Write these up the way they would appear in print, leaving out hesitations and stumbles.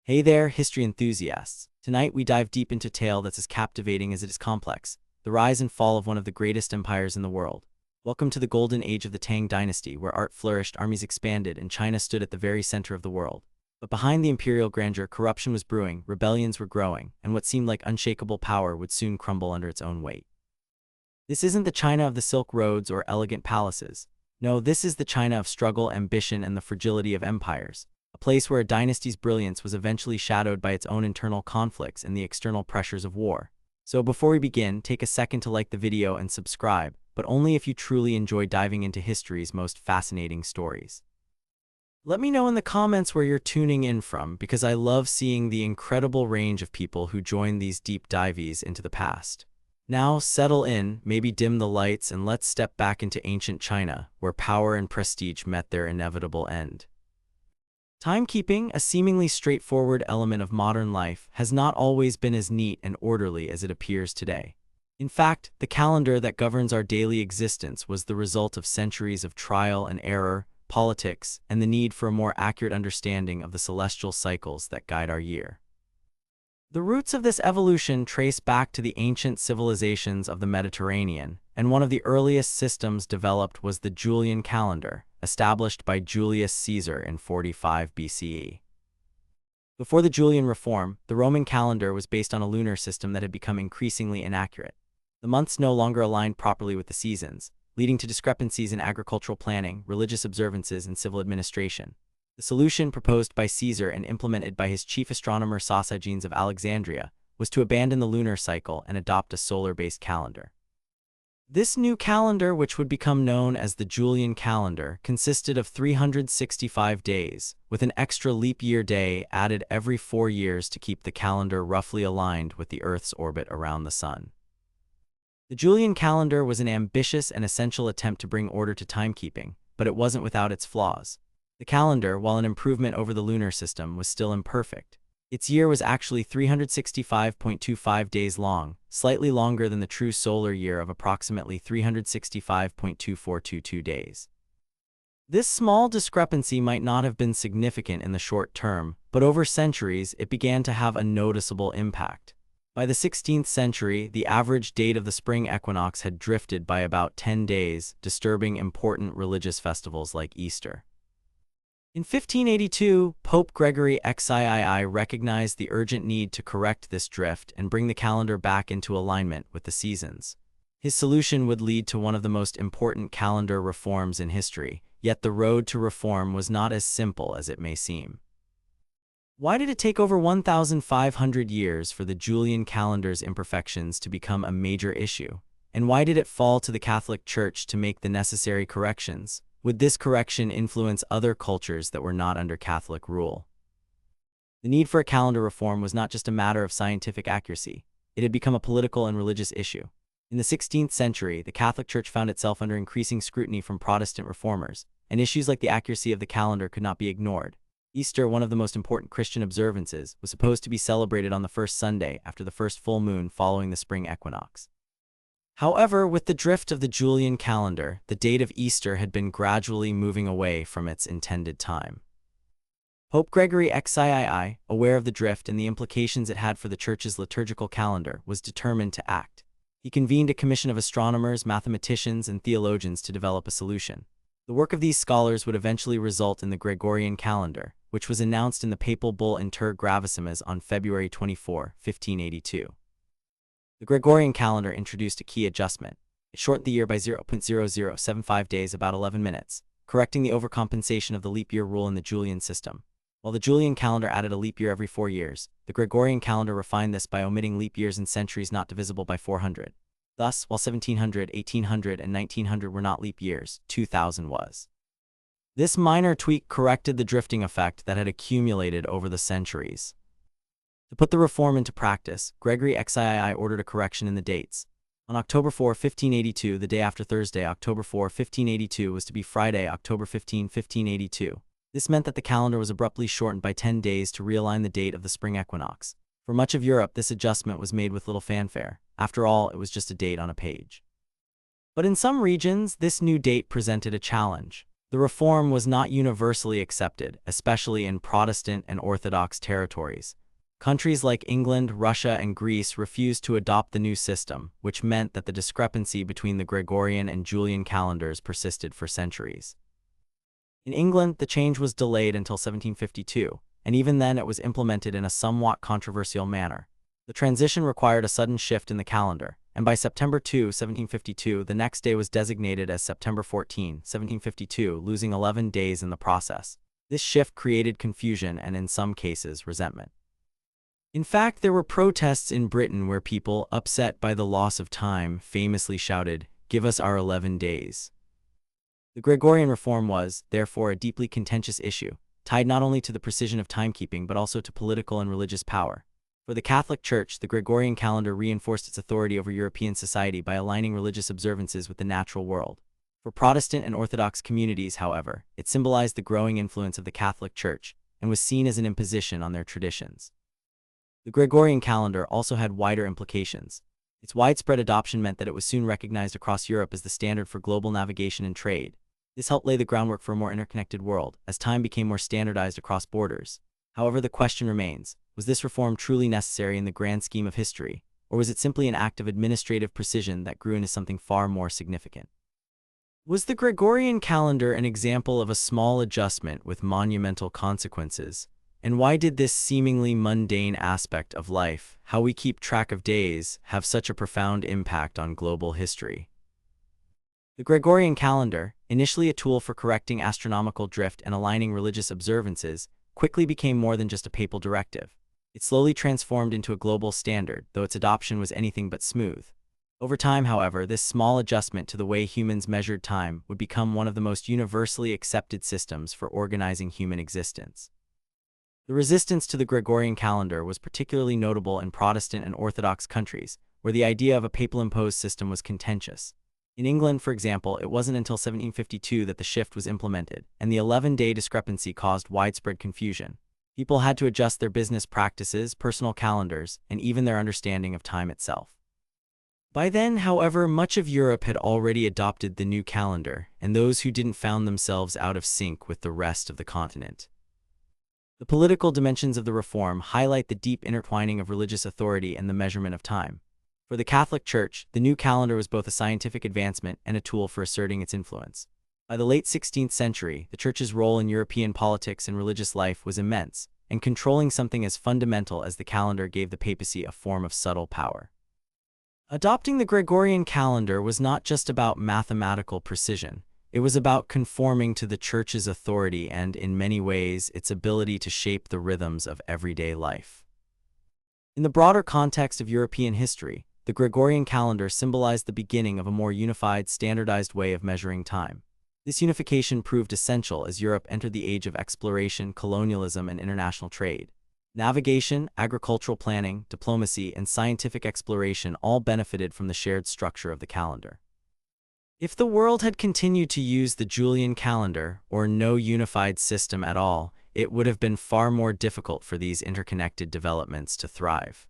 Hey there, history enthusiasts. Tonight we dive deep into a tale that's as captivating as it is complex, the rise and fall of one of the greatest empires in the world. Welcome to the golden age of the Tang dynasty, where art flourished, armies expanded, and China stood at the very center of the world. But behind the imperial grandeur, corruption was brewing, rebellions were growing, and what seemed like unshakable power would soon crumble under its own weight. This isn't the China of the Silk Roads or elegant palaces. No, this is the China of struggle, ambition, and the fragility of empires. A place where a dynasty's brilliance was eventually shadowed by its own internal conflicts and the external pressures of war. So before we begin, take a second to like the video and subscribe, but only if you truly enjoy diving into history's most fascinating stories. Let me know in the comments where you're tuning in from, because I love seeing the incredible range of people who join these deep dives into the past. Now settle in, maybe dim the lights, and let's step back into ancient China, where power and prestige met their inevitable end. Timekeeping, a seemingly straightforward element of modern life, has not always been as neat and orderly as it appears today. In fact, the calendar that governs our daily existence was the result of centuries of trial and error, politics, and the need for a more accurate understanding of the celestial cycles that guide our year. The roots of this evolution trace back to the ancient civilizations of the Mediterranean, and one of the earliest systems developed was the Julian calendar, established by Julius Caesar in 45 BCE. Before the Julian reform, the Roman calendar was based on a lunar system that had become increasingly inaccurate. The months no longer aligned properly with the seasons, leading to discrepancies in agricultural planning, religious observances, and civil administration. The solution proposed by Caesar and implemented by his chief astronomer Sosigenes of Alexandria was to abandon the lunar cycle and adopt a solar-based calendar. This new calendar, which would become known as the Julian calendar, consisted of 365 days, with an extra leap year day added every 4 years to keep the calendar roughly aligned with the Earth's orbit around the Sun. The Julian calendar was an ambitious and essential attempt to bring order to timekeeping, but it wasn't without its flaws. The calendar, while an improvement over the lunar system, was still imperfect. Its year was actually 365.25 days long, slightly longer than the true solar year of approximately 365.2422 days. This small discrepancy might not have been significant in the short term, but over centuries it began to have a noticeable impact. By the 16th century, the average date of the spring equinox had drifted by about 10 days, disturbing important religious festivals like Easter. In 1582, Pope Gregory XIII recognized the urgent need to correct this drift and bring the calendar back into alignment with the seasons. His solution would lead to one of the most important calendar reforms in history, yet the road to reform was not as simple as it may seem. Why did it take over 1,500 years for the Julian calendar's imperfections to become a major issue? And why did it fall to the Catholic Church to make the necessary corrections? Would this correction influence other cultures that were not under Catholic rule? The need for a calendar reform was not just a matter of scientific accuracy. It had become a political and religious issue. In the 16th century, the Catholic Church found itself under increasing scrutiny from Protestant reformers, and issues like the accuracy of the calendar could not be ignored. Easter, one of the most important Christian observances, was supposed to be celebrated on the first Sunday after the first full moon following the spring equinox. However, with the drift of the Julian calendar, the date of Easter had been gradually moving away from its intended time. Pope Gregory XIII, aware of the drift and the implications it had for the Church's liturgical calendar, was determined to act. He convened a commission of astronomers, mathematicians, and theologians to develop a solution. The work of these scholars would eventually result in the Gregorian calendar, which was announced in the papal bull Inter Gravissimus on February 24, 1582. The Gregorian calendar introduced a key adjustment. It shortened the year by 0.0075 days, about 11 minutes, correcting the overcompensation of the leap year rule in the Julian system. While the Julian calendar added a leap year every 4 years, the Gregorian calendar refined this by omitting leap years in centuries not divisible by 400. Thus, while 1700, 1800, and 1900 were not leap years, 2000 was. This minor tweak corrected the drifting effect that had accumulated over the centuries. To put the reform into practice, Gregory XIII ordered a correction in the dates. On October 4, 1582, the day after Thursday, October 4, 1582, was to be Friday, October 15, 1582. This meant that the calendar was abruptly shortened by 10 days to realign the date of the spring equinox. For much of Europe, this adjustment was made with little fanfare. After all, it was just a date on a page. But in some regions, this new date presented a challenge. The reform was not universally accepted, especially in Protestant and Orthodox territories. Countries like England, Russia, and Greece refused to adopt the new system, which meant that the discrepancy between the Gregorian and Julian calendars persisted for centuries. In England, the change was delayed until 1752, and even then it was implemented in a somewhat controversial manner. The transition required a sudden shift in the calendar, and by September 2, 1752, the next day was designated as September 14, 1752, losing 11 days in the process. This shift created confusion and, in some cases, resentment. In fact, there were protests in Britain where people, upset by the loss of time, famously shouted, "Give us our 11 days." The Gregorian reform was, therefore, a deeply contentious issue, tied not only to the precision of timekeeping but also to political and religious power. For the Catholic Church, the Gregorian calendar reinforced its authority over European society by aligning religious observances with the natural world. For Protestant and Orthodox communities, however, it symbolized the growing influence of the Catholic Church and was seen as an imposition on their traditions. The Gregorian calendar also had wider implications. Its widespread adoption meant that it was soon recognized across Europe as the standard for global navigation and trade. This helped lay the groundwork for a more interconnected world, as time became more standardized across borders. However, the question remains, was this reform truly necessary in the grand scheme of history, or was it simply an act of administrative precision that grew into something far more significant? Was the Gregorian calendar an example of a small adjustment with monumental consequences? And why did this seemingly mundane aspect of life, how we keep track of days, have such a profound impact on global history? The Gregorian calendar, initially a tool for correcting astronomical drift and aligning religious observances, quickly became more than just a papal directive. It slowly transformed into a global standard, though its adoption was anything but smooth. Over time, however, this small adjustment to the way humans measured time would become one of the most universally accepted systems for organizing human existence. The resistance to the Gregorian calendar was particularly notable in Protestant and Orthodox countries, where the idea of a papal-imposed system was contentious. In England, for example, it wasn't until 1752 that the shift was implemented, and the 11-day discrepancy caused widespread confusion. People had to adjust their business practices, personal calendars, and even their understanding of time itself. By then, however, much of Europe had already adopted the new calendar, and those who didn't found themselves out of sync with the rest of the continent. The political dimensions of the reform highlight the deep intertwining of religious authority and the measurement of time. For the Catholic Church, the new calendar was both a scientific advancement and a tool for asserting its influence. By the late 16th century, the Church's role in European politics and religious life was immense, and controlling something as fundamental as the calendar gave the papacy a form of subtle power. Adopting the Gregorian calendar was not just about mathematical precision. It was about conforming to the Church's authority and, in many ways, its ability to shape the rhythms of everyday life. In the broader context of European history, the Gregorian calendar symbolized the beginning of a more unified, standardized way of measuring time. This unification proved essential as Europe entered the age of exploration, colonialism, and international trade. Navigation, agricultural planning, diplomacy, and scientific exploration all benefited from the shared structure of the calendar. If the world had continued to use the Julian calendar, or no unified system at all, it would have been far more difficult for these interconnected developments to thrive.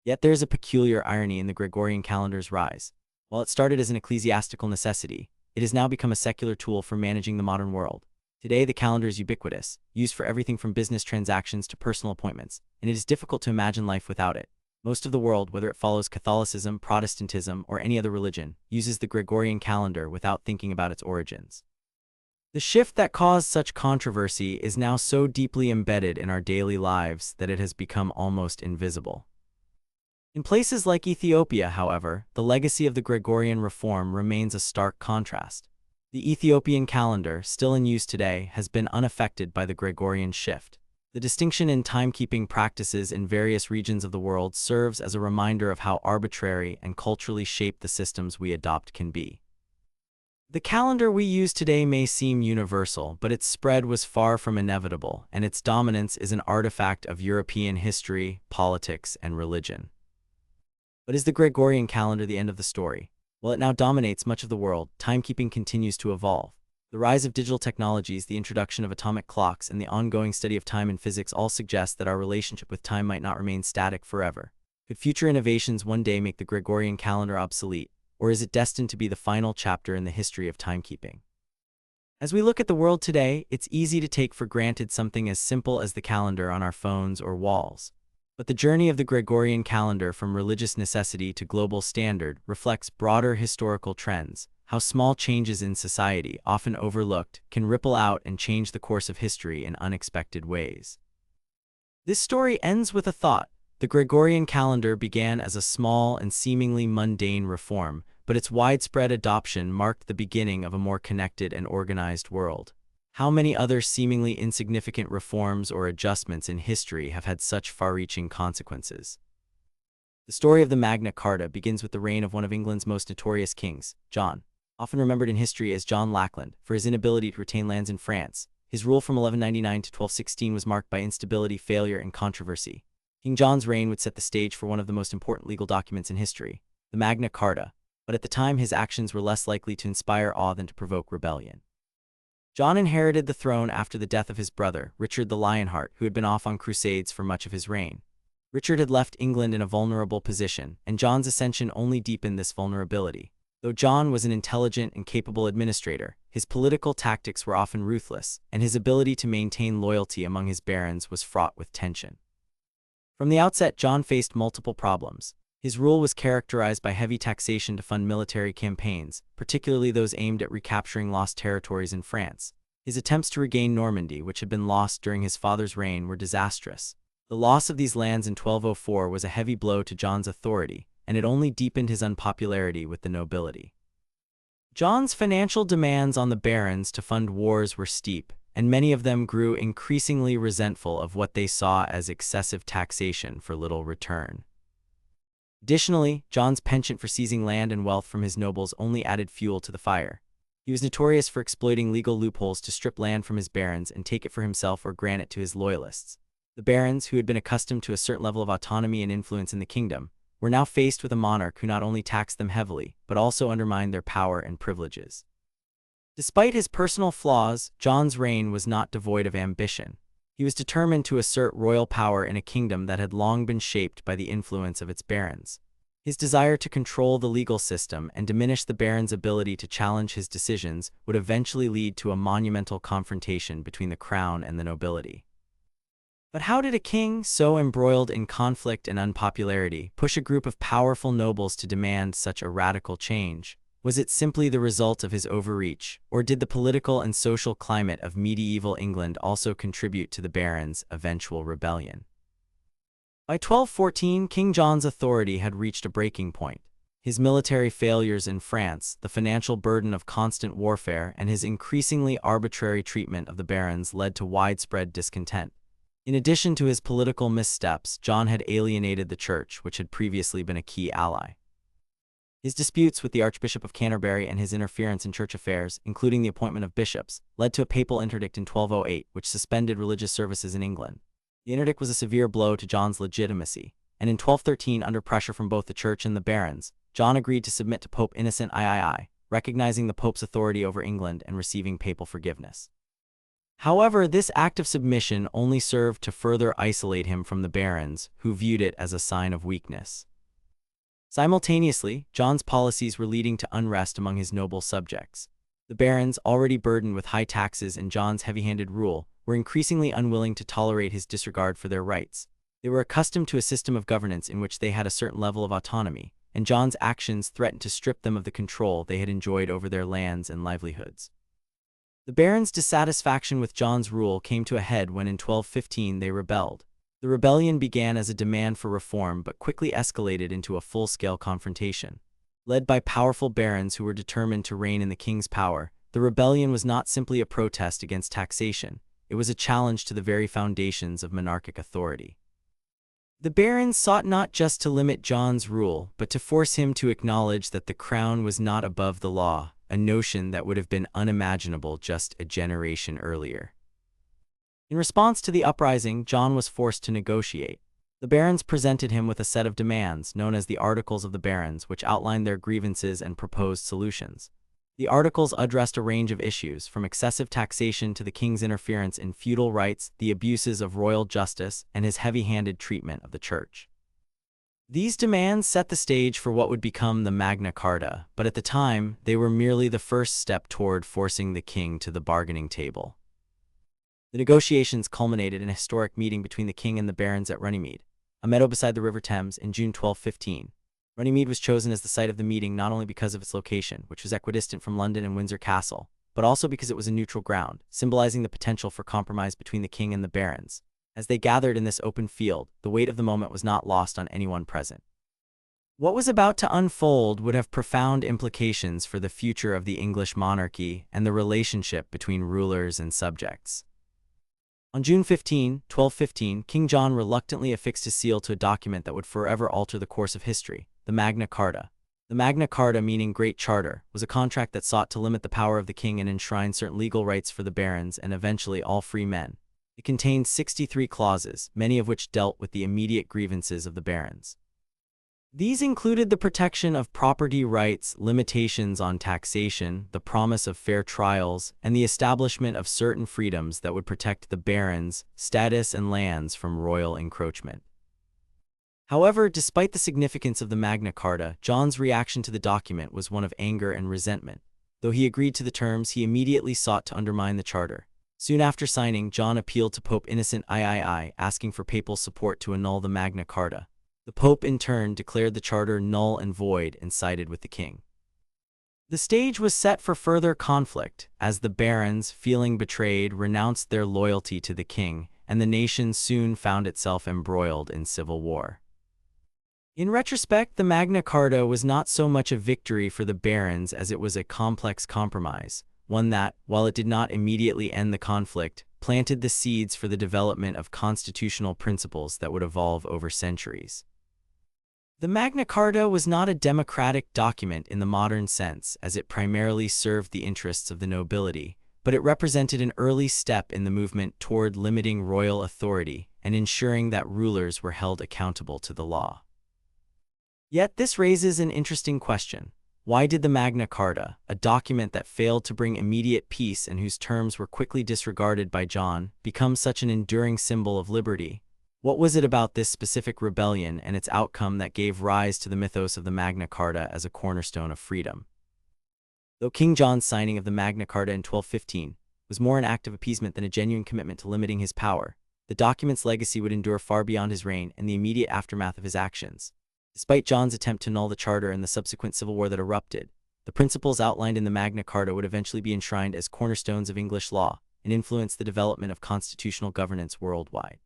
Yet there is a peculiar irony in the Gregorian calendar's rise. While it started as an ecclesiastical necessity, it has now become a secular tool for managing the modern world. Today, the calendar is ubiquitous, used for everything from business transactions to personal appointments, and it is difficult to imagine life without it. Most of the world, whether it follows Catholicism, Protestantism, or any other religion, uses the Gregorian calendar without thinking about its origins. The shift that caused such controversy is now so deeply embedded in our daily lives that it has become almost invisible. In places like Ethiopia, however, the legacy of the Gregorian reform remains a stark contrast. The Ethiopian calendar, still in use today, has been unaffected by the Gregorian shift. The distinction in timekeeping practices in various regions of the world serves as a reminder of how arbitrary and culturally shaped the systems we adopt can be. The calendar we use today may seem universal, but its spread was far from inevitable, and its dominance is an artifact of European history, politics, and religion. But is the Gregorian calendar the end of the story? While it now dominates much of the world, timekeeping continues to evolve. The rise of digital technologies, the introduction of atomic clocks, and the ongoing study of time in physics all suggest that our relationship with time might not remain static forever. Could future innovations one day make the Gregorian calendar obsolete, or is it destined to be the final chapter in the history of timekeeping? As we look at the world today, it's easy to take for granted something as simple as the calendar on our phones or walls. But the journey of the Gregorian calendar from religious necessity to global standard reflects broader historical trends, how small changes in society, often overlooked, can ripple out and change the course of history in unexpected ways. This story ends with a thought. The Gregorian calendar began as a small and seemingly mundane reform, but its widespread adoption marked the beginning of a more connected and organized world. How many other seemingly insignificant reforms or adjustments in history have had such far-reaching consequences? The story of the Magna Carta begins with the reign of one of England's most notorious kings, John, often remembered in history as John Lackland, for his inability to retain lands in France. His rule from 1199 to 1216 was marked by instability, failure, and controversy. King John's reign would set the stage for one of the most important legal documents in history, the Magna Carta, but at the time his actions were less likely to inspire awe than to provoke rebellion. John inherited the throne after the death of his brother, Richard the Lionheart, who had been off on crusades for much of his reign. Richard had left England in a vulnerable position, and John's ascension only deepened this vulnerability. Though John was an intelligent and capable administrator, his political tactics were often ruthless, and his ability to maintain loyalty among his barons was fraught with tension. From the outset, John faced multiple problems. His rule was characterized by heavy taxation to fund military campaigns, particularly those aimed at recapturing lost territories in France. His attempts to regain Normandy, which had been lost during his father's reign, were disastrous. The loss of these lands in 1204 was a heavy blow to John's authority, and it only deepened his unpopularity with the nobility. John's financial demands on the barons to fund wars were steep, and many of them grew increasingly resentful of what they saw as excessive taxation for little return. Additionally, John's penchant for seizing land and wealth from his nobles only added fuel to the fire. He was notorious for exploiting legal loopholes to strip land from his barons and take it for himself or grant it to his loyalists. The barons, who had been accustomed to a certain level of autonomy and influence in the kingdom, were now faced with a monarch who not only taxed them heavily, but also undermined their power and privileges. Despite his personal flaws, John's reign was not devoid of ambition. He was determined to assert royal power in a kingdom that had long been shaped by the influence of its barons. His desire to control the legal system and diminish the barons' ability to challenge his decisions would eventually lead to a monumental confrontation between the crown and the nobility. But how did a king, so embroiled in conflict and unpopularity, push a group of powerful nobles to demand such a radical change? Was it simply the result of his overreach, or did the political and social climate of medieval England also contribute to the barons' eventual rebellion? By 1214, King John's authority had reached a breaking point. His military failures in France, the financial burden of constant warfare, and his increasingly arbitrary treatment of the barons led to widespread discontent. In addition to his political missteps, John had alienated the church, which had previously been a key ally. His disputes with the Archbishop of Canterbury and his interference in church affairs, including the appointment of bishops, led to a papal interdict in 1208, which suspended religious services in England. The interdict was a severe blow to John's legitimacy, and in 1213, under pressure from both the church and the barons, John agreed to submit to Pope Innocent III, recognizing the Pope's authority over England and receiving papal forgiveness. However, this act of submission only served to further isolate him from the barons, who viewed it as a sign of weakness. Simultaneously, John's policies were leading to unrest among his noble subjects. The barons, already burdened with high taxes and John's heavy-handed rule, were increasingly unwilling to tolerate his disregard for their rights. They were accustomed to a system of governance in which they had a certain level of autonomy, and John's actions threatened to strip them of the control they had enjoyed over their lands and livelihoods. The barons' dissatisfaction with John's rule came to a head when in 1215 they rebelled. The rebellion began as a demand for reform but quickly escalated into a full-scale confrontation. Led by powerful barons who were determined to reign in the king's power, the rebellion was not simply a protest against taxation, it was a challenge to the very foundations of monarchic authority. The barons sought not just to limit John's rule, but to force him to acknowledge that the crown was not above the law, a notion that would have been unimaginable just a generation earlier. In response to the uprising, John was forced to negotiate. The barons presented him with a set of demands, known as the Articles of the Barons, which outlined their grievances and proposed solutions. The articles addressed a range of issues, from excessive taxation to the king's interference in feudal rights, the abuses of royal justice, and his heavy-handed treatment of the church. These demands set the stage for what would become the Magna Carta, but at the time, they were merely the first step toward forcing the king to the bargaining table. The negotiations culminated in a historic meeting between the king and the barons at Runnymede, a meadow beside the River Thames, in June 1215. Runnymede was chosen as the site of the meeting not only because of its location, which was equidistant from London and Windsor Castle, but also because it was a neutral ground, symbolizing the potential for compromise between the king and the barons. As they gathered in this open field, the weight of the moment was not lost on anyone present. What was about to unfold would have profound implications for the future of the English monarchy and the relationship between rulers and subjects. On June 15, 1215, King John reluctantly affixed his seal to a document that would forever alter the course of history, the Magna Carta. The Magna Carta, meaning Great Charter, was a contract that sought to limit the power of the king and enshrine certain legal rights for the barons and eventually all free men. It contained 63 clauses, many of which dealt with the immediate grievances of the barons. These included the protection of property rights, limitations on taxation, the promise of fair trials, and the establishment of certain freedoms that would protect the barons' status and lands from royal encroachment. However, despite the significance of the Magna Carta, John's reaction to the document was one of anger and resentment. Though he agreed to the terms, he immediately sought to undermine the charter. Soon after signing, John appealed to Pope Innocent III, asking for papal support to annul the Magna Carta. The Pope, in turn, declared the charter null and void and sided with the king. The stage was set for further conflict, as the barons, feeling betrayed, renounced their loyalty to the king, and the nation soon found itself embroiled in civil war. In retrospect, the Magna Carta was not so much a victory for the barons as it was a complex compromise, one that, while it did not immediately end the conflict, planted the seeds for the development of constitutional principles that would evolve over centuries. The Magna Carta was not a democratic document in the modern sense, as it primarily served the interests of the nobility, but it represented an early step in the movement toward limiting royal authority and ensuring that rulers were held accountable to the law. Yet this raises an interesting question. Why did the Magna Carta, a document that failed to bring immediate peace and whose terms were quickly disregarded by John, become such an enduring symbol of liberty? What was it about this specific rebellion and its outcome that gave rise to the mythos of the Magna Carta as a cornerstone of freedom? Though King John's signing of the Magna Carta in 1215 was more an act of appeasement than a genuine commitment to limiting his power, the document's legacy would endure far beyond his reign and the immediate aftermath of his actions. Despite John's attempt to annul the charter and the subsequent civil war that erupted, the principles outlined in the Magna Carta would eventually be enshrined as cornerstones of English law and influence the development of constitutional governance worldwide.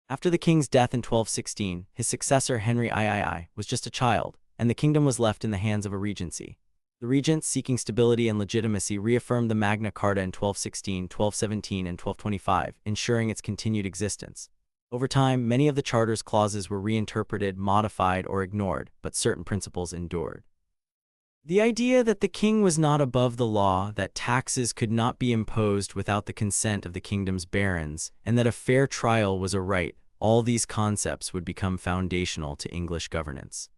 After the king's death in 1216, his successor Henry III was just a child, and the kingdom was left in the hands of a regency. The regents, seeking stability and legitimacy, reaffirmed the Magna Carta in 1216, 1217, and 1225, ensuring its continued existence. Over time, many of the charter's clauses were reinterpreted, modified, or ignored, but certain principles endured. The idea that the king was not above the law, that taxes could not be imposed without the consent of the kingdom's barons, and that a fair trial was a right, all these concepts would become foundational to English governance.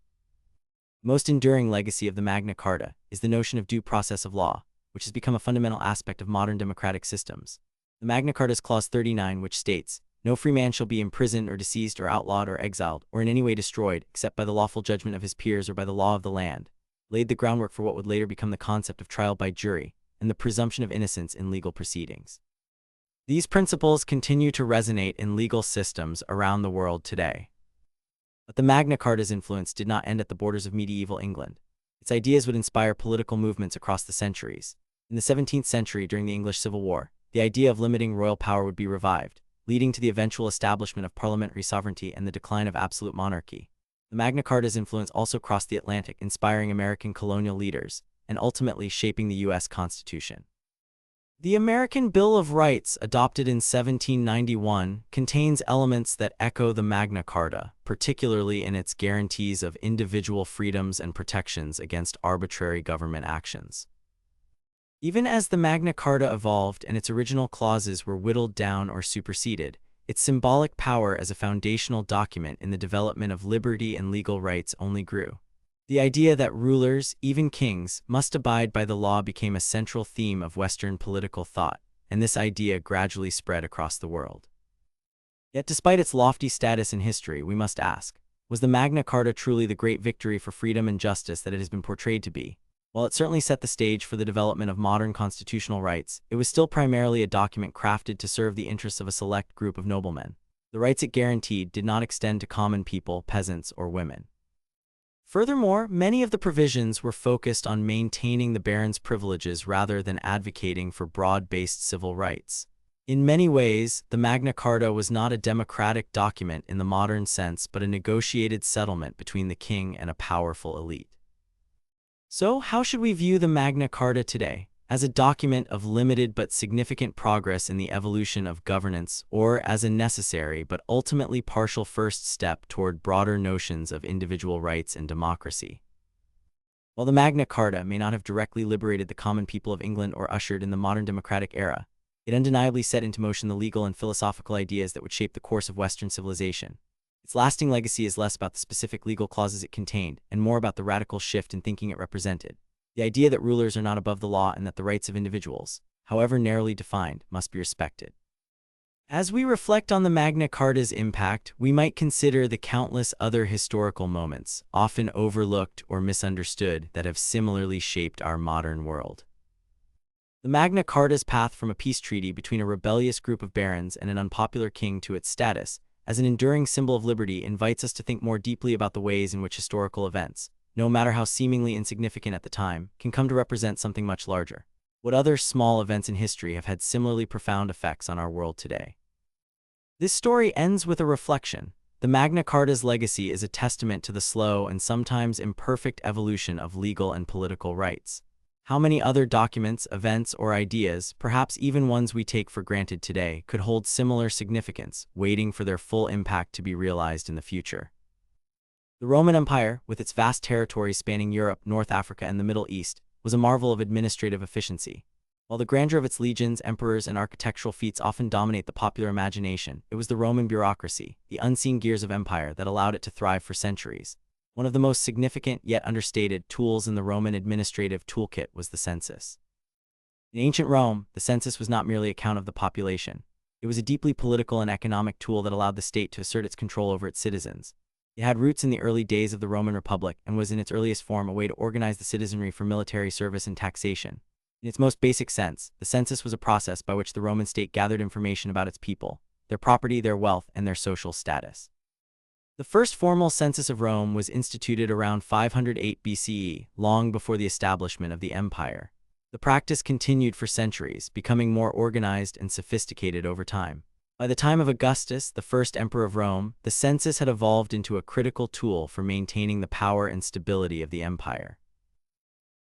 The most enduring legacy of the Magna Carta is the notion of due process of law, which has become a fundamental aspect of modern democratic systems. The Magna Carta's Clause 39, which states, "No free man shall be imprisoned or deceased or outlawed or exiled or in any way destroyed except by the lawful judgment of his peers or by the law of the land," laid the groundwork for what would later become the concept of trial by jury and the presumption of innocence in legal proceedings. These principles continue to resonate in legal systems around the world today. But the Magna Carta's influence did not end at the borders of medieval England. Its ideas would inspire political movements across the centuries. In the 17th century, during the English Civil War, the idea of limiting royal power would be revived, leading to the eventual establishment of parliamentary sovereignty and the decline of absolute monarchy. The Magna Carta's influence also crossed the Atlantic, inspiring American colonial leaders, and ultimately shaping the U.S. Constitution. The American Bill of Rights, adopted in 1791, contains elements that echo the Magna Carta, particularly in its guarantees of individual freedoms and protections against arbitrary government actions. Even as the Magna Carta evolved and its original clauses were whittled down or superseded, its symbolic power as a foundational document in the development of liberty and legal rights only grew. The idea that rulers, even kings, must abide by the law became a central theme of Western political thought, and this idea gradually spread across the world. Yet despite its lofty status in history, we must ask, Was the Magna Carta truly the great victory for freedom and justice that it has been portrayed to be? While it certainly set the stage for the development of modern constitutional rights, it was still primarily a document crafted to serve the interests of a select group of noblemen. The rights it guaranteed did not extend to common people, peasants, or women. Furthermore, many of the provisions were focused on maintaining the barons' privileges rather than advocating for broad-based civil rights. In many ways, the Magna Carta was not a democratic document in the modern sense but a negotiated settlement between the king and a powerful elite. So, how should we view the Magna Carta today? As a document of limited but significant progress in the evolution of governance, or as a necessary but ultimately partial first step toward broader notions of individual rights and democracy? While the Magna Carta may not have directly liberated the common people of England or ushered in the modern democratic era, it undeniably set into motion the legal and philosophical ideas that would shape the course of Western civilization. Its lasting legacy is less about the specific legal clauses it contained, and more about the radical shift in thinking it represented. The idea that rulers are not above the law and that the rights of individuals, however narrowly defined, must be respected. As we reflect on the Magna Carta's impact, we might consider the countless other historical moments, often overlooked or misunderstood, that have similarly shaped our modern world. The Magna Carta's path from a peace treaty between a rebellious group of barons and an unpopular king to its status as an enduring symbol of liberty invites us to think more deeply about the ways in which historical events, no matter how seemingly insignificant at the time, can come to represent something much larger. What other small events in history have had similarly profound effects on our world today? This story ends with a reflection. The Magna Carta's legacy is a testament to the slow and sometimes imperfect evolution of legal and political rights. How many other documents, events, or ideas, perhaps even ones we take for granted today, could hold similar significance, waiting for their full impact to be realized in the future? The Roman Empire, with its vast territories spanning Europe, North Africa, and the Middle East, was a marvel of administrative efficiency. While the grandeur of its legions, emperors, and architectural feats often dominate the popular imagination, it was the Roman bureaucracy, the unseen gears of empire, that allowed it to thrive for centuries. One of the most significant, yet understated, tools in the Roman administrative toolkit was the census. In ancient Rome, the census was not merely a count of the population. It was a deeply political and economic tool that allowed the state to assert its control over its citizens. It had roots in the early days of the Roman Republic and was in its earliest form a way to organize the citizenry for military service and taxation. In its most basic sense, the census was a process by which the Roman state gathered information about its people, their property, their wealth, and their social status. The first formal census of Rome was instituted around 508 BCE, long before the establishment of the empire. The practice continued for centuries, becoming more organized and sophisticated over time. By the time of Augustus, the first emperor of Rome, the census had evolved into a critical tool for maintaining the power and stability of the empire.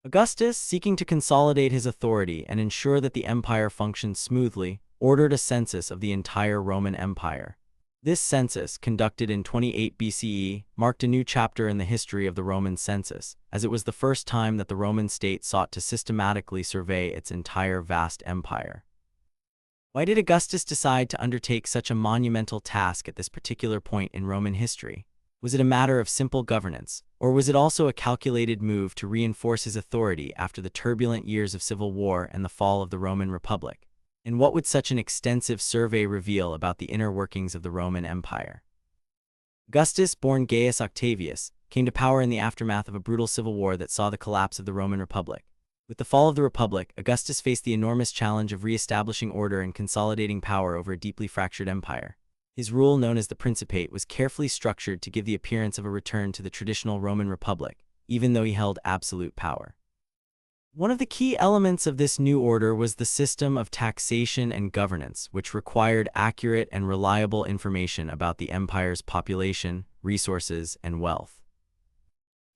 Augustus, seeking to consolidate his authority and ensure that the empire functioned smoothly, ordered a census of the entire Roman Empire. This census, conducted in 28 BCE, marked a new chapter in the history of the Roman census, as it was the first time that the Roman state sought to systematically survey its entire vast empire. Why did Augustus decide to undertake such a monumental task at this particular point in Roman history? Was it a matter of simple governance, or was it also a calculated move to reinforce his authority after the turbulent years of civil war and the fall of the Roman Republic? And what would such an extensive survey reveal about the inner workings of the Roman Empire? Augustus, born Gaius Octavius, came to power in the aftermath of a brutal civil war that saw the collapse of the Roman Republic. With the fall of the Republic, Augustus faced the enormous challenge of re-establishing order and consolidating power over a deeply fractured empire. His rule, known as the Principate, was carefully structured to give the appearance of a return to the traditional Roman Republic, even though he held absolute power. One of the key elements of this new order was the system of taxation and governance, which required accurate and reliable information about the empire's population, resources, and wealth.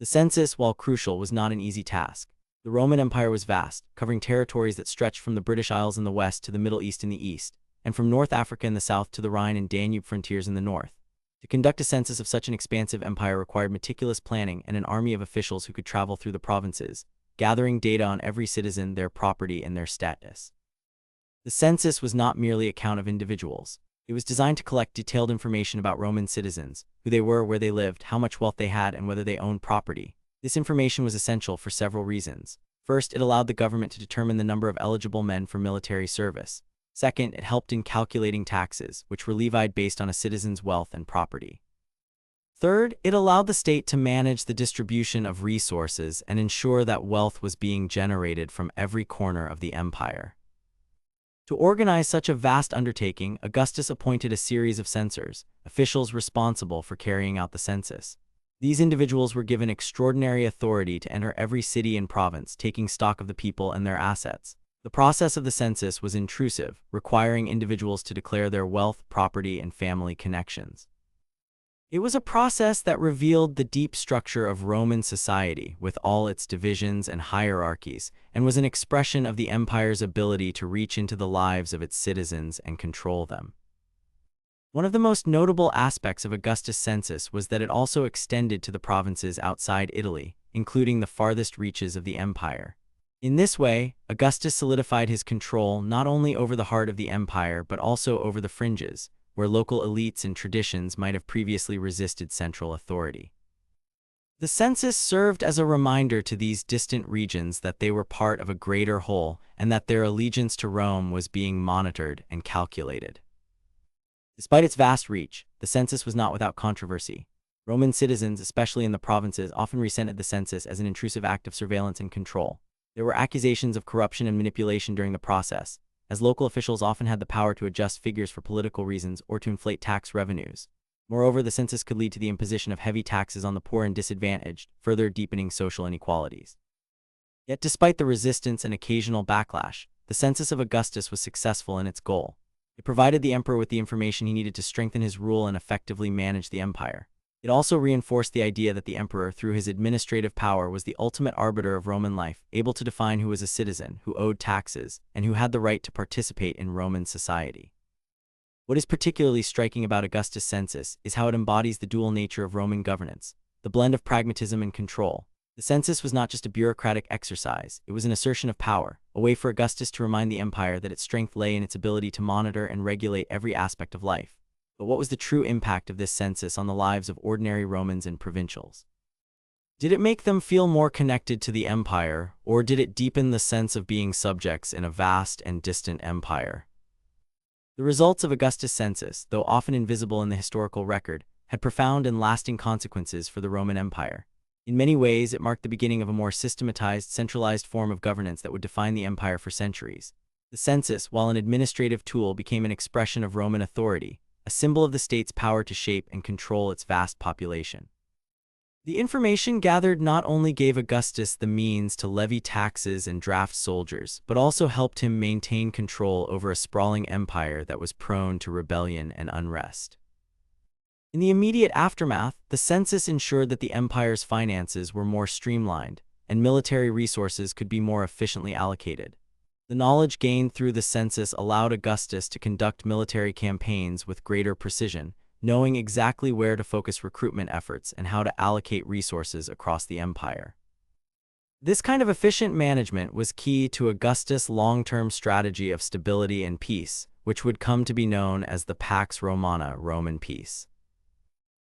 The census, while crucial, was not an easy task. The Roman Empire was vast, covering territories that stretched from the British Isles in the west to the Middle East in the east, and from North Africa in the south to the Rhine and Danube frontiers in the north. To conduct a census of such an expansive empire required meticulous planning and an army of officials who could travel through the provinces, gathering data on every citizen, their property, and their status. The census was not merely a count of individuals. It was designed to collect detailed information about Roman citizens, who they were, where they lived, how much wealth they had, and whether they owned property. This information was essential for several reasons. First, it allowed the government to determine the number of eligible men for military service. Second, it helped in calculating taxes, which were levied based on a citizen's wealth and property. Third, it allowed the state to manage the distribution of resources and ensure that wealth was being generated from every corner of the empire. To organize such a vast undertaking, Augustus appointed a series of censors, officials responsible for carrying out the census. These individuals were given extraordinary authority to enter every city and province, taking stock of the people and their assets. The process of the census was intrusive, requiring individuals to declare their wealth, property, and family connections. It was a process that revealed the deep structure of Roman society, with all its divisions and hierarchies, and was an expression of the empire's ability to reach into the lives of its citizens and control them. One of the most notable aspects of Augustus' census was that it also extended to the provinces outside Italy, including the farthest reaches of the empire. In this way, Augustus solidified his control not only over the heart of the empire but also over the fringes, where local elites and traditions might have previously resisted central authority. The census served as a reminder to these distant regions that they were part of a greater whole and that their allegiance to Rome was being monitored and calculated. Despite its vast reach, the census was not without controversy. Roman citizens, especially in the provinces, often resented the census as an intrusive act of surveillance and control. There were accusations of corruption and manipulation during the process, as local officials often had the power to adjust figures for political reasons or to inflate tax revenues. Moreover, the census could lead to the imposition of heavy taxes on the poor and disadvantaged, further deepening social inequalities. Yet despite the resistance and occasional backlash, the census of Augustus was successful in its goal. It provided the emperor with the information he needed to strengthen his rule and effectively manage the empire. It also reinforced the idea that the emperor, through his administrative power, was the ultimate arbiter of Roman life, able to define who was a citizen, who owed taxes, and who had the right to participate in Roman society. What is particularly striking about Augustus' census is how it embodies the dual nature of Roman governance, the blend of pragmatism and control. The census was not just a bureaucratic exercise, it was an assertion of power, a way for Augustus to remind the empire that its strength lay in its ability to monitor and regulate every aspect of life. But what was the true impact of this census on the lives of ordinary Romans and provincials? Did it make them feel more connected to the empire, or did it deepen the sense of being subjects in a vast and distant empire? The results of Augustus' census, though often invisible in the historical record, had profound and lasting consequences for the Roman Empire. In many ways, it marked the beginning of a more systematized, centralized form of governance that would define the empire for centuries. The census, while an administrative tool, became an expression of Roman authority, a symbol of the state's power to shape and control its vast population. The information gathered not only gave Augustus the means to levy taxes and draft soldiers, but also helped him maintain control over a sprawling empire that was prone to rebellion and unrest. In the immediate aftermath, the census ensured that the empire's finances were more streamlined, and military resources could be more efficiently allocated. The knowledge gained through the census allowed Augustus to conduct military campaigns with greater precision, knowing exactly where to focus recruitment efforts and how to allocate resources across the empire. This kind of efficient management was key to Augustus' long-term strategy of stability and peace, which would come to be known as the Pax Romana, Roman peace.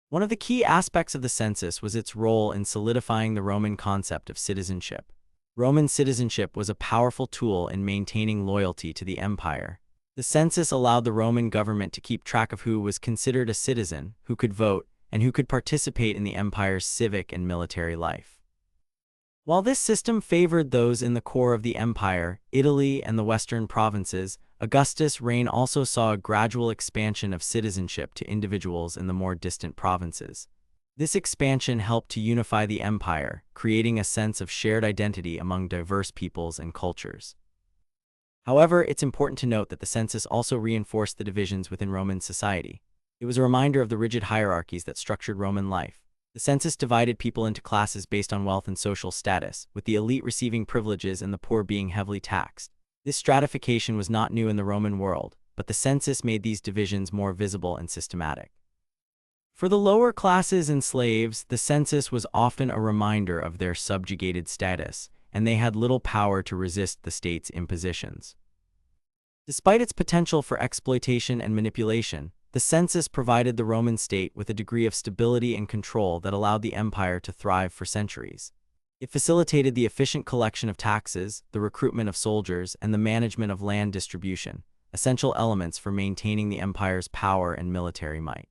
One of the key aspects of the census was its role in solidifying the Roman concept of citizenship. Roman citizenship was a powerful tool in maintaining loyalty to the empire. The census allowed the Roman government to keep track of who was considered a citizen, who could vote, and who could participate in the empire's civic and military life. While this system favored those in the core of the empire, Italy and the western provinces, Augustus' reign also saw a gradual expansion of citizenship to individuals in the more distant provinces. This expansion helped to unify the empire, creating a sense of shared identity among diverse peoples and cultures. However, it's important to note that the census also reinforced the divisions within Roman society. It was a reminder of the rigid hierarchies that structured Roman life. The census divided people into classes based on wealth and social status, with the elite receiving privileges and the poor being heavily taxed. This stratification was not new in the Roman world, but the census made these divisions more visible and systematic. For the lower classes and slaves, the census was often a reminder of their subjugated status, and they had little power to resist the state's impositions. Despite its potential for exploitation and manipulation, the census provided the Roman state with a degree of stability and control that allowed the empire to thrive for centuries. It facilitated the efficient collection of taxes, the recruitment of soldiers, and the management of land distribution, essential elements for maintaining the empire's power and military might.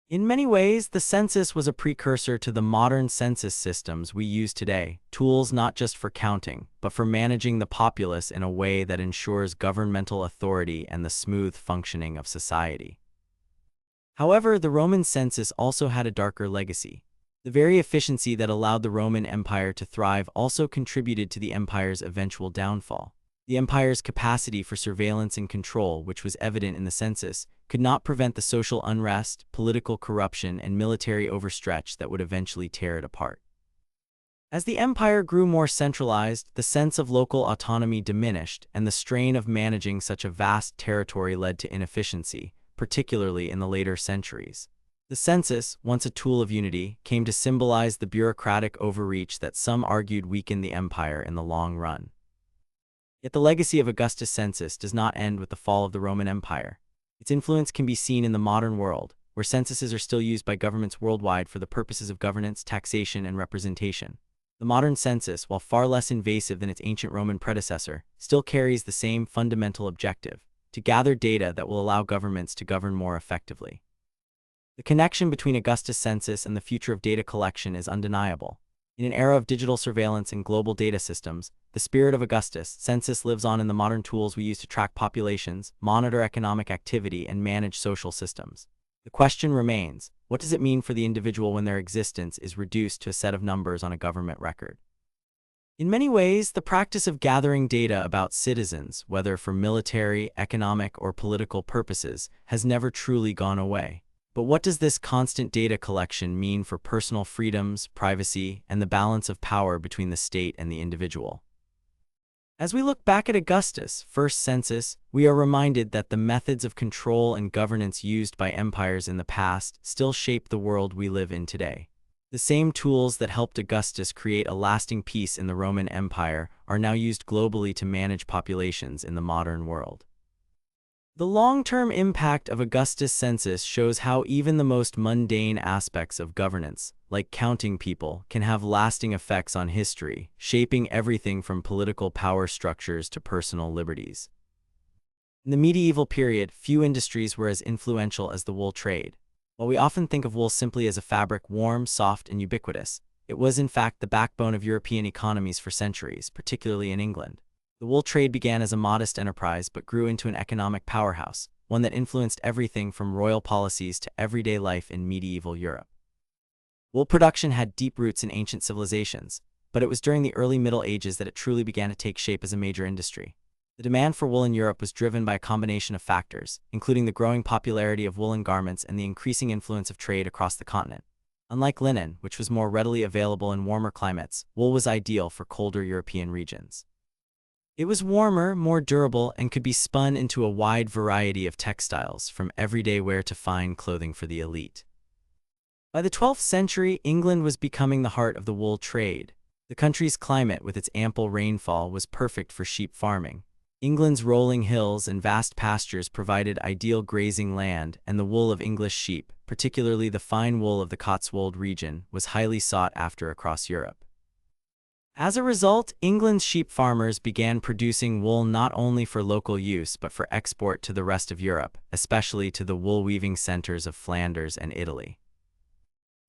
In many ways, the census was a precursor to the modern census systems we use today, tools not just for counting, but for managing the populace in a way that ensures governmental authority and the smooth functioning of society. However, the Roman census also had a darker legacy. The very efficiency that allowed the Roman Empire to thrive also contributed to the empire's eventual downfall. The empire's capacity for surveillance and control, which was evident in the census, could not prevent the social unrest, political corruption, and military overstretch that would eventually tear it apart. As the empire grew more centralized, the sense of local autonomy diminished, and the strain of managing such a vast territory led to inefficiency, particularly in the later centuries. The census, once a tool of unity, came to symbolize the bureaucratic overreach that some argued weakened the empire in the long run. Yet the legacy of Augustus' census does not end with the fall of the Roman Empire. Its influence can be seen in the modern world, where censuses are still used by governments worldwide for the purposes of governance, taxation, and representation. The modern census, while far less invasive than its ancient Roman predecessor, still carries the same fundamental objective: to gather data that will allow governments to govern more effectively. The connection between Augustus' census and the future of data collection is undeniable. In an era of digital surveillance and global data systems, the spirit of Augustus' census lives on in the modern tools we use to track populations, monitor economic activity, and manage social systems. The question remains, what does it mean for the individual when their existence is reduced to a set of numbers on a government record? In many ways, the practice of gathering data about citizens, whether for military, economic, or political purposes, has never truly gone away. But what does this constant data collection mean for personal freedoms, privacy, and the balance of power between the state and the individual? As we look back at Augustus' first census, we are reminded that the methods of control and governance used by empires in the past still shape the world we live in today. The same tools that helped Augustus create a lasting peace in the Roman Empire are now used globally to manage populations in the modern world. The long-term impact of Augustus' census shows how even the most mundane aspects of governance, like counting people, can have lasting effects on history, shaping everything from political power structures to personal liberties. In the medieval period, few industries were as influential as the wool trade. While we often think of wool simply as a fabric warm, soft, and ubiquitous, it was in fact the backbone of European economies for centuries, particularly in England. The wool trade began as a modest enterprise but grew into an economic powerhouse, one that influenced everything from royal policies to everyday life in medieval Europe. Wool production had deep roots in ancient civilizations, but it was during the early Middle Ages that it truly began to take shape as a major industry. The demand for wool in Europe was driven by a combination of factors, including the growing popularity of woolen garments and the increasing influence of trade across the continent. Unlike linen, which was more readily available in warmer climates, wool was ideal for colder European regions. It was warmer, more durable, and could be spun into a wide variety of textiles, from everyday wear to fine clothing for the elite. By the 12th century, England was becoming the heart of the wool trade. The country's climate, with its ample rainfall, was perfect for sheep farming. England's rolling hills and vast pastures provided ideal grazing land, and the wool of English sheep, particularly the fine wool of the Cotswold region, was highly sought after across Europe. As a result, England's sheep farmers began producing wool not only for local use but for export to the rest of Europe, especially to the wool-weaving centers of Flanders and Italy.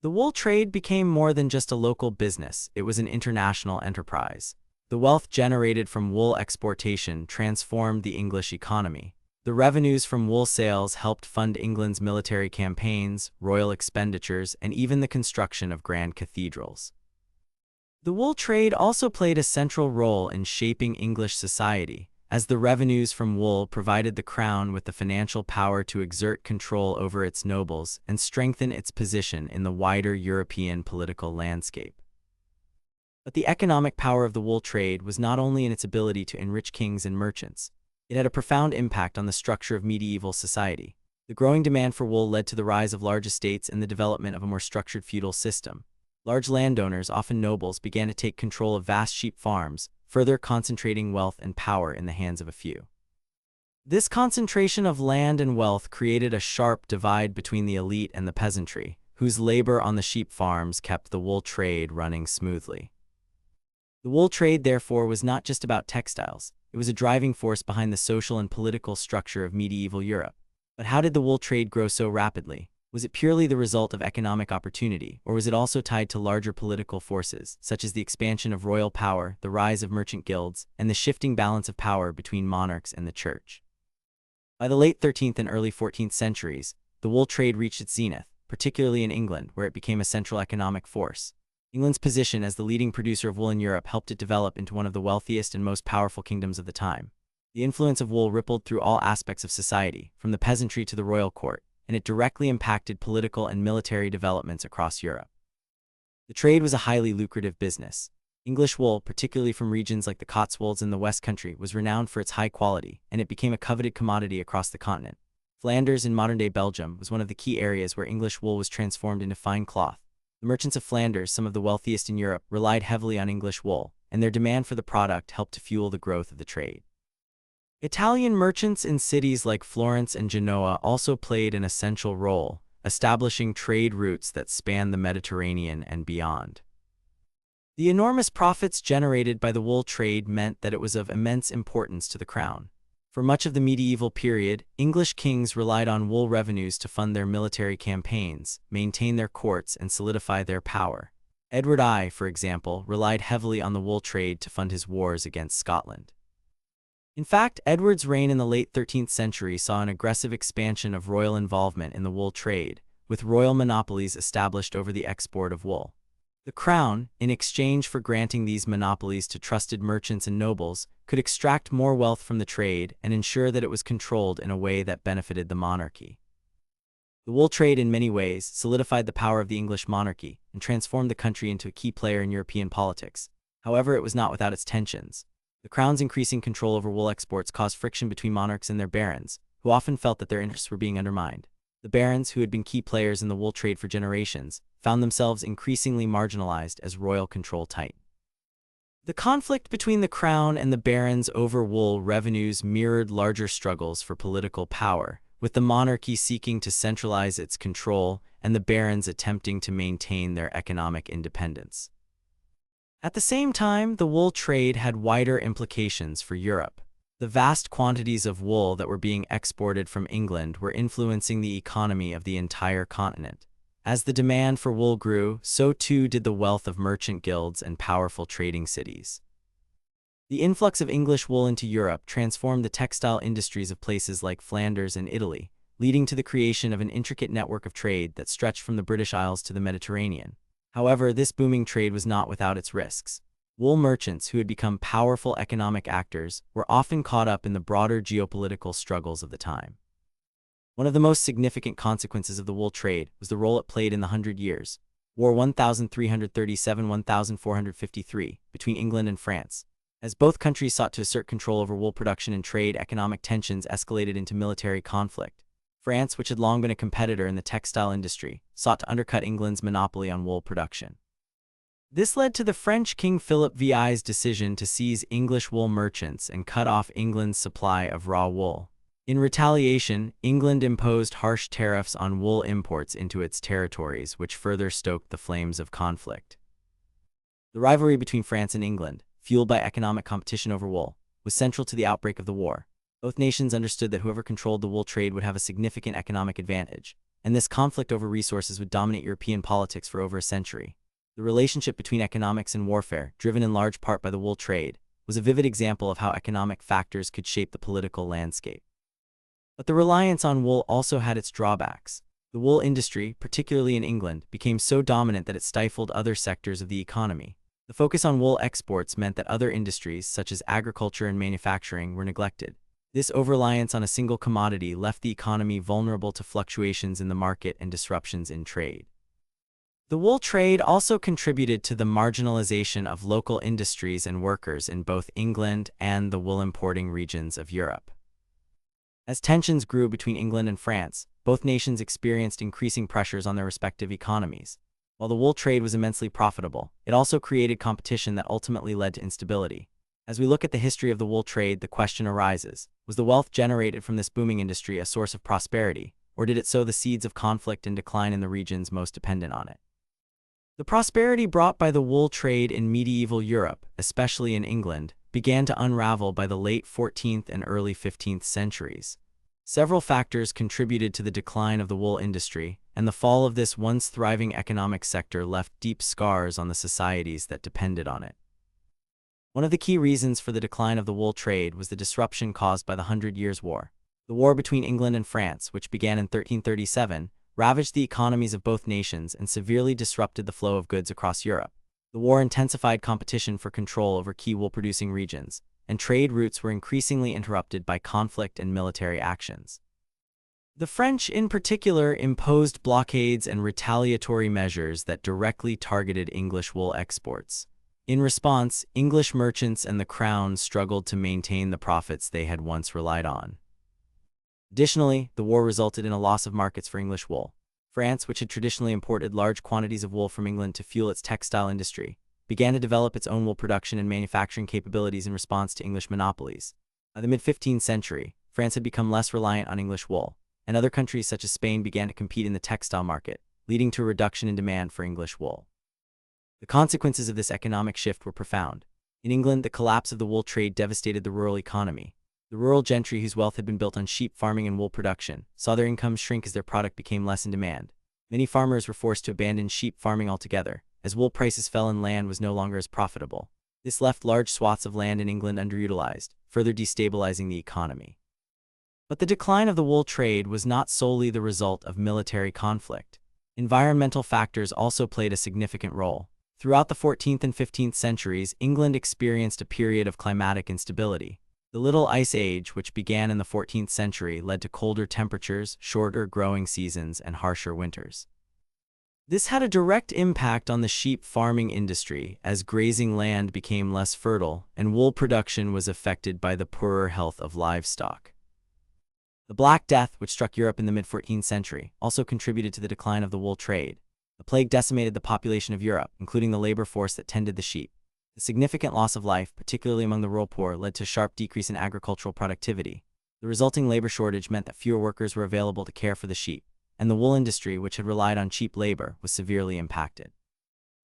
The wool trade became more than just a local business, it was an international enterprise. The wealth generated from wool exportation transformed the English economy. The revenues from wool sales helped fund England's military campaigns, royal expenditures, and even the construction of grand cathedrals. The wool trade also played a central role in shaping English society, as the revenues from wool provided the crown with the financial power to exert control over its nobles and strengthen its position in the wider European political landscape. But the economic power of the wool trade was not only in its ability to enrich kings and merchants. It had a profound impact on the structure of medieval society. The growing demand for wool led to the rise of large estates and the development of a more structured feudal system. Large landowners, often nobles, began to take control of vast sheep farms, further concentrating wealth and power in the hands of a few. This concentration of land and wealth created a sharp divide between the elite and the peasantry, whose labor on the sheep farms kept the wool trade running smoothly. The wool trade, therefore, was not just about textiles. It was a driving force behind the social and political structure of medieval Europe. But how did the wool trade grow so rapidly? Was it purely the result of economic opportunity, or was it also tied to larger political forces, such as the expansion of royal power, the rise of merchant guilds, and the shifting balance of power between monarchs and the church? By the late 13th and early 14th centuries, the wool trade reached its zenith, particularly in England, where it became a central economic force. England's position as the leading producer of wool in Europe helped it develop into one of the wealthiest and most powerful kingdoms of the time. The influence of wool rippled through all aspects of society, from the peasantry to the royal court, and it directly impacted political and military developments across Europe. The trade was a highly lucrative business. English wool, particularly from regions like the Cotswolds and the West Country, was renowned for its high quality, and it became a coveted commodity across the continent. Flanders in modern-day Belgium was one of the key areas where English wool was transformed into fine cloth. The merchants of Flanders, some of the wealthiest in Europe, relied heavily on English wool, and their demand for the product helped to fuel the growth of the trade. Italian merchants in cities like Florence and Genoa also played an essential role, establishing trade routes that spanned the Mediterranean and beyond. The enormous profits generated by the wool trade meant that it was of immense importance to the crown. For much of the medieval period, English kings relied on wool revenues to fund their military campaigns, maintain their courts, and solidify their power. Edward I, for example, relied heavily on the wool trade to fund his wars against Scotland. In fact, Edward's reign in the late 13th century saw an aggressive expansion of royal involvement in the wool trade, with royal monopolies established over the export of wool. The crown, in exchange for granting these monopolies to trusted merchants and nobles, could extract more wealth from the trade and ensure that it was controlled in a way that benefited the monarchy. The wool trade in many ways solidified the power of the English monarchy and transformed the country into a key player in European politics. However, it was not without its tensions. The crown's increasing control over wool exports caused friction between monarchs and their barons, who often felt that their interests were being undermined. The barons, who had been key players in the wool trade for generations, found themselves increasingly marginalized as royal control tightened. The conflict between the crown and the barons over wool revenues mirrored larger struggles for political power, with the monarchy seeking to centralize its control and the barons attempting to maintain their economic independence. At the same time, the wool trade had wider implications for Europe. The vast quantities of wool that were being exported from England were influencing the economy of the entire continent. As the demand for wool grew, so too did the wealth of merchant guilds and powerful trading cities. The influx of English wool into Europe transformed the textile industries of places like Flanders and Italy, leading to the creation of an intricate network of trade that stretched from the British Isles to the Mediterranean. However, this booming trade was not without its risks. Wool merchants, who had become powerful economic actors, were often caught up in the broader geopolitical struggles of the time. One of the most significant consequences of the wool trade was the role it played in the Hundred Years' War 1337–1453 between England and France. As both countries sought to assert control over wool production and trade, economic tensions escalated into military conflict. France, which had long been a competitor in the textile industry, sought to undercut England's monopoly on wool production. This led to the French King Philip VI's decision to seize English wool merchants and cut off England's supply of raw wool. In retaliation, England imposed harsh tariffs on wool imports into its territories, which further stoked the flames of conflict. The rivalry between France and England, fueled by economic competition over wool, was central to the outbreak of the war. Both nations understood that whoever controlled the wool trade would have a significant economic advantage, and this conflict over resources would dominate European politics for over a century. The relationship between economics and warfare, driven in large part by the wool trade, was a vivid example of how economic factors could shape the political landscape. But the reliance on wool also had its drawbacks. The wool industry, particularly in England, became so dominant that it stifled other sectors of the economy. The focus on wool exports meant that other industries, such as agriculture and manufacturing, were neglected. This over-reliance on a single commodity left the economy vulnerable to fluctuations in the market and disruptions in trade. The wool trade also contributed to the marginalization of local industries and workers in both England and the wool-importing regions of Europe. As tensions grew between England and France, both nations experienced increasing pressures on their respective economies. While the wool trade was immensely profitable, it also created competition that ultimately led to instability. As we look at the history of the wool trade, the question arises, was the wealth generated from this booming industry a source of prosperity, or did it sow the seeds of conflict and decline in the regions most dependent on it? The prosperity brought by the wool trade in medieval Europe, especially in England, began to unravel by the late 14th and early 15th centuries. Several factors contributed to the decline of the wool industry, and the fall of this once thriving economic sector left deep scars on the societies that depended on it. One of the key reasons for the decline of the wool trade was the disruption caused by the Hundred Years' War. The war between England and France, which began in 1337, ravaged the economies of both nations and severely disrupted the flow of goods across Europe. The war intensified competition for control over key wool-producing regions, and trade routes were increasingly interrupted by conflict and military actions. The French, in particular, imposed blockades and retaliatory measures that directly targeted English wool exports. In response, English merchants and the Crown struggled to maintain the profits they had once relied on. Additionally, the war resulted in a loss of markets for English wool. France, which had traditionally imported large quantities of wool from England to fuel its textile industry, began to develop its own wool production and manufacturing capabilities in response to English monopolies. By the mid-15th century, France had become less reliant on English wool, and other countries such as Spain began to compete in the textile market, leading to a reduction in demand for English wool. The consequences of this economic shift were profound. In England, the collapse of the wool trade devastated the rural economy. The rural gentry, whose wealth had been built on sheep farming and wool production, saw their incomes shrink as their product became less in demand. Many farmers were forced to abandon sheep farming altogether, as wool prices fell and land was no longer as profitable. This left large swaths of land in England underutilized, further destabilizing the economy. But the decline of the wool trade was not solely the result of military conflict. Environmental factors also played a significant role. Throughout the 14th and 15th centuries, England experienced a period of climatic instability. The Little Ice Age, which began in the 14th century, led to colder temperatures, shorter growing seasons, and harsher winters. This had a direct impact on the sheep farming industry, as grazing land became less fertile, and wool production was affected by the poorer health of livestock. The Black Death, which struck Europe in the mid-14th century, also contributed to the decline of the wool trade. The plague decimated the population of Europe, including the labor force that tended the sheep. The significant loss of life, particularly among the rural poor, led to a sharp decrease in agricultural productivity. The resulting labor shortage meant that fewer workers were available to care for the sheep, and the wool industry, which had relied on cheap labor, was severely impacted.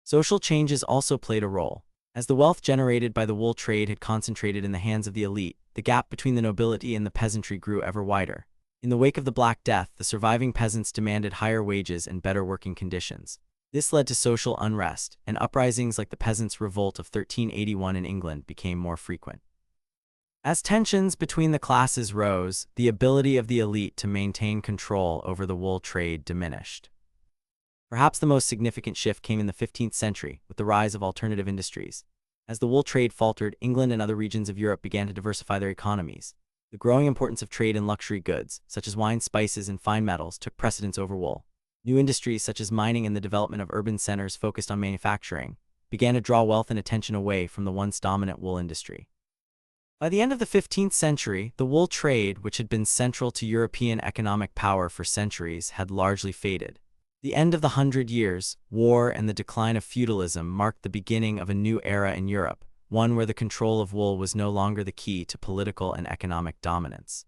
Social changes also played a role. As the wealth generated by the wool trade had concentrated in the hands of the elite, the gap between the nobility and the peasantry grew ever wider. In the wake of the Black Death, the surviving peasants demanded higher wages and better working conditions. This led to social unrest, and uprisings like the Peasants' Revolt of 1381 in England became more frequent. As tensions between the classes rose, the ability of the elite to maintain control over the wool trade diminished. Perhaps the most significant shift came in the 15th century, with the rise of alternative industries. As the wool trade faltered, England and other regions of Europe began to diversify their economies. The growing importance of trade in luxury goods, such as wine, spices, and fine metals, took precedence over wool. New industries such as mining and the development of urban centers focused on manufacturing began to draw wealth and attention away from the once dominant wool industry. By the end of the 15th century, the wool trade, which had been central to European economic power for centuries, had largely faded. The end of the Hundred Years' War and the decline of feudalism marked the beginning of a new era in Europe, one where the control of wool was no longer the key to political and economic dominance.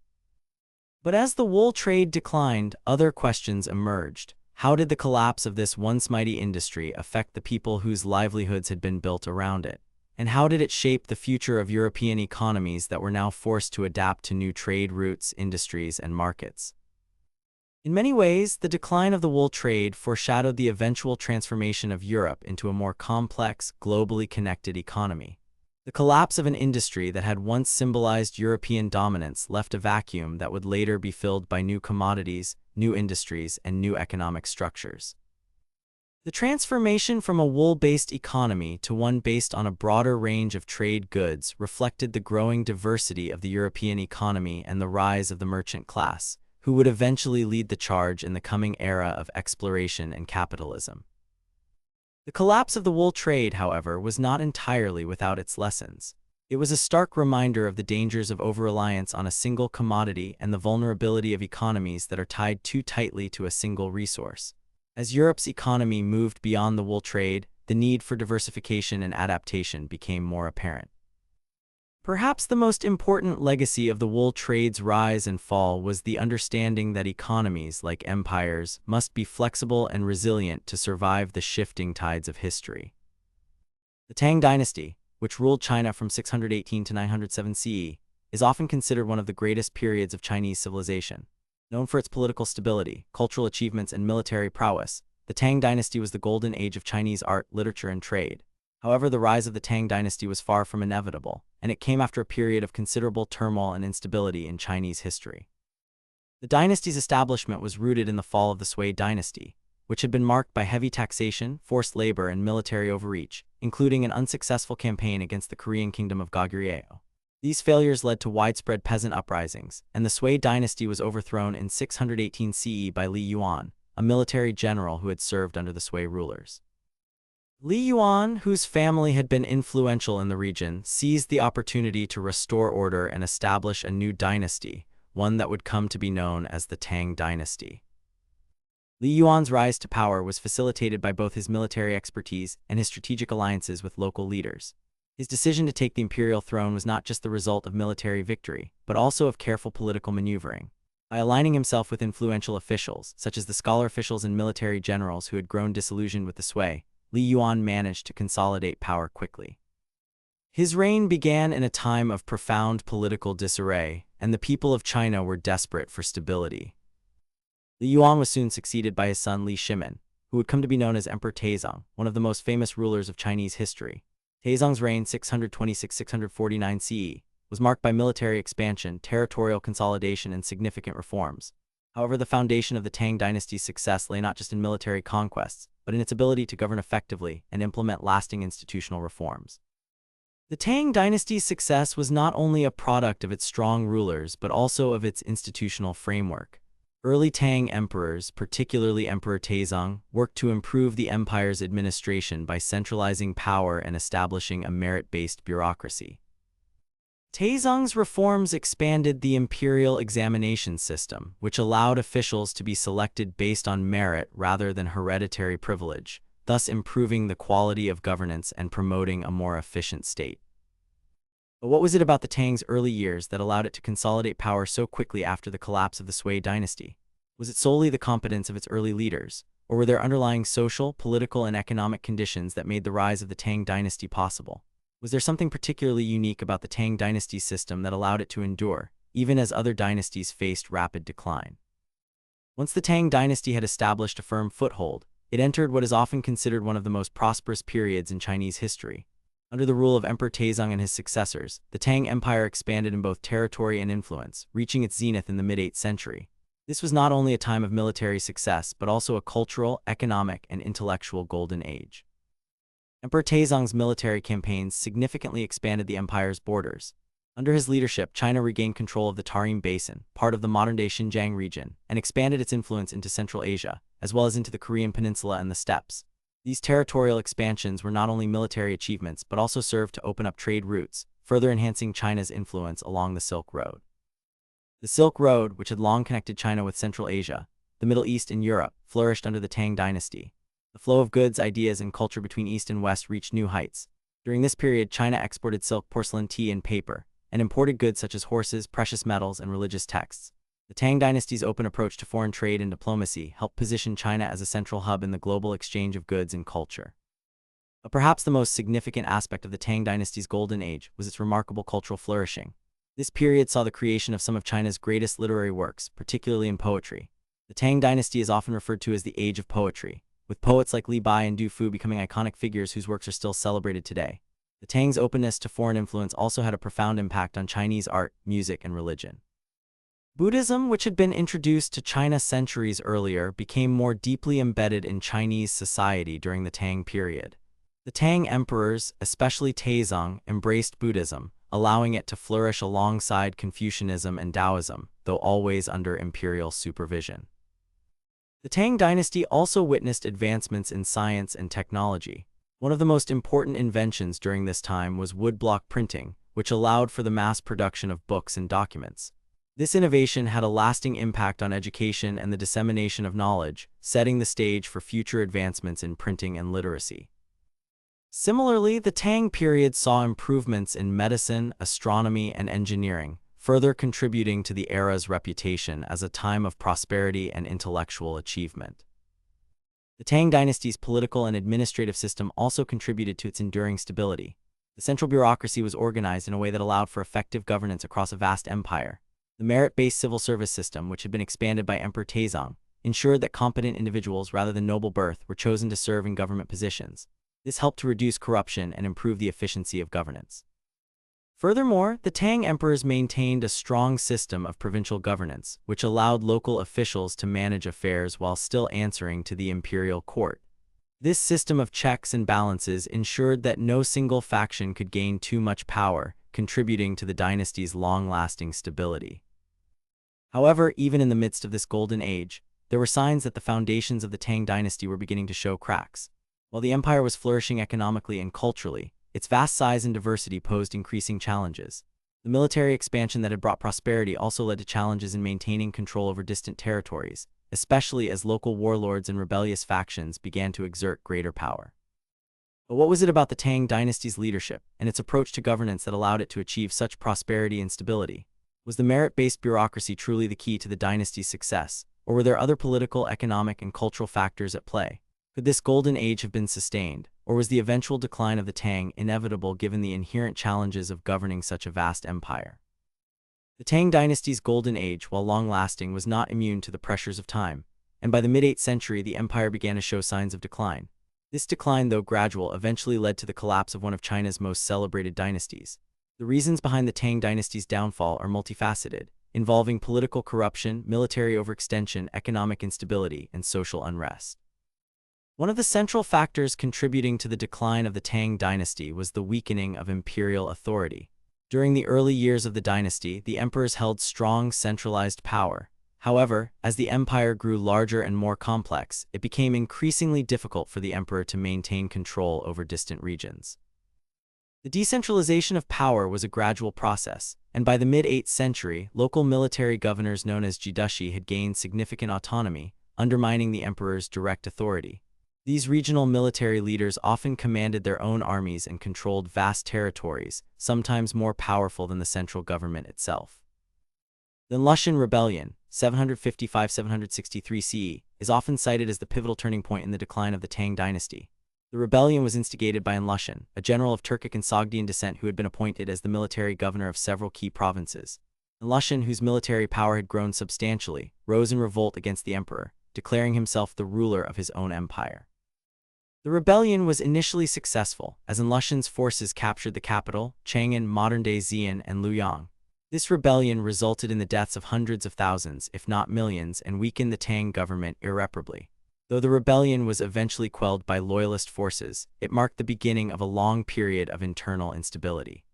But as the wool trade declined, other questions emerged. How did the collapse of this once mighty industry affect the people whose livelihoods had been built around it? And how did it shape the future of European economies that were now forced to adapt to new trade routes, industries, and markets? In many ways, the decline of the wool trade foreshadowed the eventual transformation of Europe into a more complex, globally connected economy. The collapse of an industry that had once symbolized European dominance left a vacuum that would later be filled by new commodities, new industries, and new economic structures. The transformation from a wool-based economy to one based on a broader range of trade goods reflected the growing diversity of the European economy and the rise of the merchant class, who would eventually lead the charge in the coming era of exploration and capitalism. The collapse of the wool trade, however, was not entirely without its lessons. It was a stark reminder of the dangers of over-reliance on a single commodity and the vulnerability of economies that are tied too tightly to a single resource. As Europe's economy moved beyond the wool trade, the need for diversification and adaptation became more apparent. Perhaps the most important legacy of the wool trade's rise and fall was the understanding that economies, like empires, must be flexible and resilient to survive the shifting tides of history. The Tang dynasty, which ruled China from 618 to 907 CE, is often considered one of the greatest periods of Chinese civilization. Known for its political stability, cultural achievements, and military prowess, the Tang dynasty was the golden age of Chinese art, literature, and trade. However, the rise of the Tang dynasty was far from inevitable, and it came after a period of considerable turmoil and instability in Chinese history. The dynasty's establishment was rooted in the fall of the Sui dynasty, which had been marked by heavy taxation, forced labor, and military overreach, including an unsuccessful campaign against the Korean kingdom of Goguryeo. These failures led to widespread peasant uprisings, and the Sui dynasty was overthrown in 618 CE by Li Yuan, a military general who had served under the Sui rulers. Li Yuan, whose family had been influential in the region, seized the opportunity to restore order and establish a new dynasty, one that would come to be known as the Tang dynasty. Li Yuan's rise to power was facilitated by both his military expertise and his strategic alliances with local leaders. His decision to take the imperial throne was not just the result of military victory, but also of careful political maneuvering. By aligning himself with influential officials, such as the scholar officials and military generals who had grown disillusioned with the Sui, Li Yuan managed to consolidate power quickly. His reign began in a time of profound political disarray, and the people of China were desperate for stability. Li Yuan was soon succeeded by his son Li Shimin, who would come to be known as Emperor Taizong, one of the most famous rulers of Chinese history. Taizong's reign 626–649 CE was marked by military expansion, territorial consolidation, and significant reforms. However, the foundation of the Tang dynasty's success lay not just in military conquests, but in its ability to govern effectively and implement lasting institutional reforms. The Tang dynasty's success was not only a product of its strong rulers, but also of its institutional framework. Early Tang emperors, particularly Emperor Taizong, worked to improve the empire's administration by centralizing power and establishing a merit-based bureaucracy. Taizong's reforms expanded the imperial examination system, which allowed officials to be selected based on merit rather than hereditary privilege, thus improving the quality of governance and promoting a more efficient state. But what was it about the Tang's early years that allowed it to consolidate power so quickly after the collapse of the Sui dynasty? Was it solely the competence of its early leaders, or were there underlying social, political, and economic conditions that made the rise of the Tang dynasty possible? Was there something particularly unique about the Tang dynasty's system that allowed it to endure, even as other dynasties faced rapid decline? Once the Tang dynasty had established a firm foothold, it entered what is often considered one of the most prosperous periods in Chinese history. Under the rule of Emperor Taizong and his successors, the Tang Empire expanded in both territory and influence, reaching its zenith in the mid-8th century. This was not only a time of military success, but also a cultural, economic, and intellectual golden age. Emperor Taizong's military campaigns significantly expanded the empire's borders. Under his leadership, China regained control of the Tarim Basin, part of the modern-day Xinjiang region, and expanded its influence into Central Asia, as well as into the Korean peninsula and the steppes. These territorial expansions were not only military achievements, but also served to open up trade routes, further enhancing China's influence along the Silk Road. The Silk Road, which had long connected China with Central Asia, the Middle East, and Europe, flourished under the Tang dynasty. The flow of goods, ideas, and culture between East and West reached new heights. During this period, China exported silk, porcelain, tea, and paper, and imported goods such as horses, precious metals, and religious texts. The Tang dynasty's open approach to foreign trade and diplomacy helped position China as a central hub in the global exchange of goods and culture. But perhaps the most significant aspect of the Tang dynasty's golden age was its remarkable cultural flourishing. This period saw the creation of some of China's greatest literary works, particularly in poetry. The Tang dynasty is often referred to as the Age of Poetry, with poets like Li Bai and Du Fu becoming iconic figures whose works are still celebrated today. The Tang's openness to foreign influence also had a profound impact on Chinese art, music, and religion. Buddhism, which had been introduced to China centuries earlier, became more deeply embedded in Chinese society during the Tang period. The Tang emperors, especially Taizong, embraced Buddhism, allowing it to flourish alongside Confucianism and Taoism, though always under imperial supervision. The Tang dynasty also witnessed advancements in science and technology. One of the most important inventions during this time was woodblock printing, which allowed for the mass production of books and documents. This innovation had a lasting impact on education and the dissemination of knowledge, setting the stage for future advancements in printing and literacy. Similarly, the Tang period saw improvements in medicine, astronomy, and engineering, further contributing to the era's reputation as a time of prosperity and intellectual achievement. The Tang dynasty's political and administrative system also contributed to its enduring stability. The central bureaucracy was organized in a way that allowed for effective governance across a vast empire. The merit-based civil service system, which had been expanded by Emperor Taizong, ensured that competent individuals rather than noble birth were chosen to serve in government positions. This helped to reduce corruption and improve the efficiency of governance. Furthermore, the Tang emperors maintained a strong system of provincial governance, which allowed local officials to manage affairs while still answering to the imperial court. This system of checks and balances ensured that no single faction could gain too much power, contributing to the dynasty's long-lasting stability. However, even in the midst of this golden age, there were signs that the foundations of the Tang dynasty were beginning to show cracks. While the empire was flourishing economically and culturally, its vast size and diversity posed increasing challenges. The military expansion that had brought prosperity also led to challenges in maintaining control over distant territories, especially as local warlords and rebellious factions began to exert greater power. But what was it about the Tang dynasty's leadership and its approach to governance that allowed it to achieve such prosperity and stability? Was the merit-based bureaucracy truly the key to the dynasty's success, or were there other political, economic, and cultural factors at play? Could this golden age have been sustained, or was the eventual decline of the Tang inevitable given the inherent challenges of governing such a vast empire? The Tang dynasty's golden age, while long-lasting, was not immune to the pressures of time, and by the mid-8th century the empire began to show signs of decline. This decline, though gradual, eventually led to the collapse of one of China's most celebrated dynasties. The reasons behind the Tang dynasty's downfall are multifaceted, involving political corruption, military overextension, economic instability, and social unrest. One of the central factors contributing to the decline of the Tang dynasty was the weakening of imperial authority. During the early years of the dynasty, the emperors held strong centralized power. However, as the empire grew larger and more complex, it became increasingly difficult for the emperor to maintain control over distant regions. The decentralization of power was a gradual process, and by the mid-8th century, local military governors known as jidushi had gained significant autonomy, undermining the emperor's direct authority. These regional military leaders often commanded their own armies and controlled vast territories, sometimes more powerful than the central government itself. The Lushan Rebellion, 755–763 CE, is often cited as the pivotal turning point in the decline of the Tang dynasty. The rebellion was instigated by Lushan, a general of Turkic and Sogdian descent who had been appointed as the military governor of several key provinces. Lushan, whose military power had grown substantially, rose in revolt against the emperor, declaring himself the ruler of his own empire. The rebellion was initially successful, as Lushan's forces captured the capital, Chang'an, modern-day Xi'an, and Luoyang. This rebellion resulted in the deaths of hundreds of thousands, if not millions, and weakened the Tang government irreparably. Though the rebellion was eventually quelled by loyalist forces, it marked the beginning of a long period of internal instability.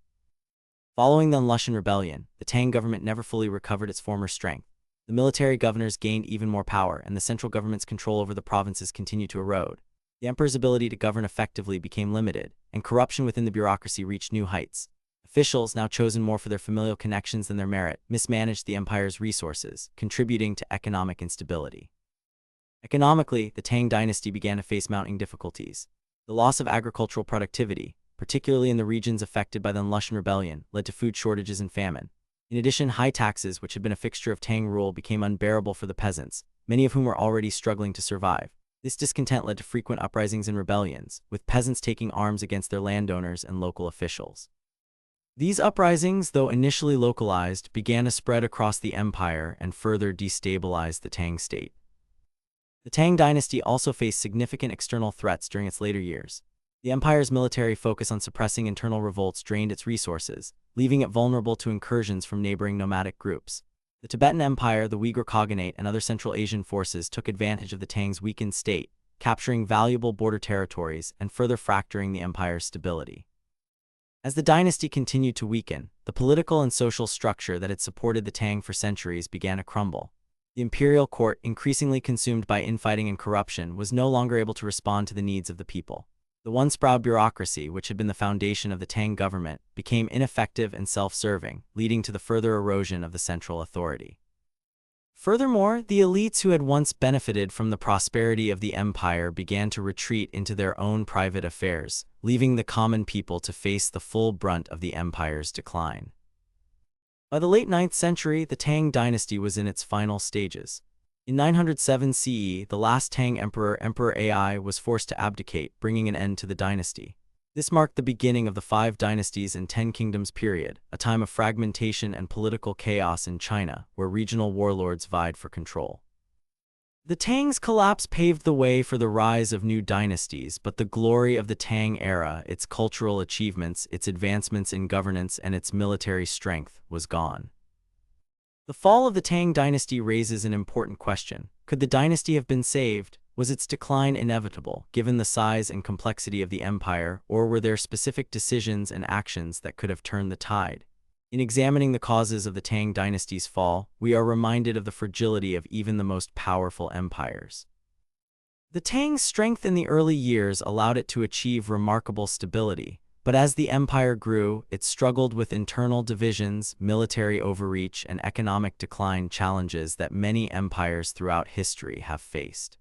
Following the Lushan rebellion, the Tang government never fully recovered its former strength. The military governors gained even more power, and the central government's control over the provinces continued to erode. The emperor's ability to govern effectively became limited, and corruption within the bureaucracy reached new heights. Officials, now chosen more for their familial connections than their merit, mismanaged the empire's resources, contributing to economic instability. Economically, the Tang dynasty began to face mounting difficulties. The loss of agricultural productivity, particularly in the regions affected by the Lushan rebellion, led to food shortages and famine. In addition, high taxes, which had been a fixture of Tang rule, became unbearable for the peasants, many of whom were already struggling to survive. This discontent led to frequent uprisings and rebellions, with peasants taking arms against their landowners and local officials. These uprisings, though initially localized, began to spread across the empire and further destabilize the Tang state. The Tang dynasty also faced significant external threats during its later years. The empire's military focus on suppressing internal revolts drained its resources, leaving it vulnerable to incursions from neighboring nomadic groups. The Tibetan Empire, the Uyghur Khaganate, and other Central Asian forces took advantage of the Tang's weakened state, capturing valuable border territories and further fracturing the empire's stability. As the dynasty continued to weaken, the political and social structure that had supported the Tang for centuries began to crumble. The imperial court, increasingly consumed by infighting and corruption, was no longer able to respond to the needs of the people. The once proud bureaucracy, which had been the foundation of the Tang government, became ineffective and self-serving, leading to the further erosion of the central authority. Furthermore, the elites who had once benefited from the prosperity of the empire began to retreat into their own private affairs, leaving the common people to face the full brunt of the empire's decline. By the late 9th century, the Tang dynasty was in its final stages. In 907 CE, the last Tang emperor, Emperor Ai, was forced to abdicate, bringing an end to the dynasty. This marked the beginning of the Five Dynasties and Ten Kingdoms period, a time of fragmentation and political chaos in China, where regional warlords vied for control. The Tang's collapse paved the way for the rise of new dynasties, but the glory of the Tang era, its cultural achievements, its advancements in governance, and its military strength, was gone. The fall of the Tang dynasty raises an important question. Could the dynasty have been saved? Was its decline inevitable, given the size and complexity of the empire, or were there specific decisions and actions that could have turned the tide? In examining the causes of the Tang dynasty's fall, we are reminded of the fragility of even the most powerful empires. The Tang's strength in the early years allowed it to achieve remarkable stability, but as the empire grew, it struggled with internal divisions, military overreach, and economic decline, challenges that many empires throughout history have faced.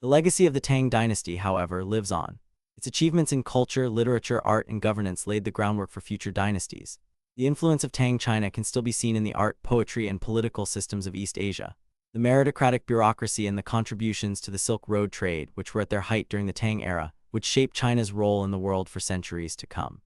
The legacy of the Tang dynasty, however, lives on. Its achievements in culture, literature, art, and governance laid the groundwork for future dynasties. The influence of Tang China can still be seen in the art, poetry, and political systems of East Asia. The meritocratic bureaucracy and the contributions to the Silk Road trade, which were at their height during the Tang era, would shape China's role in the world for centuries to come.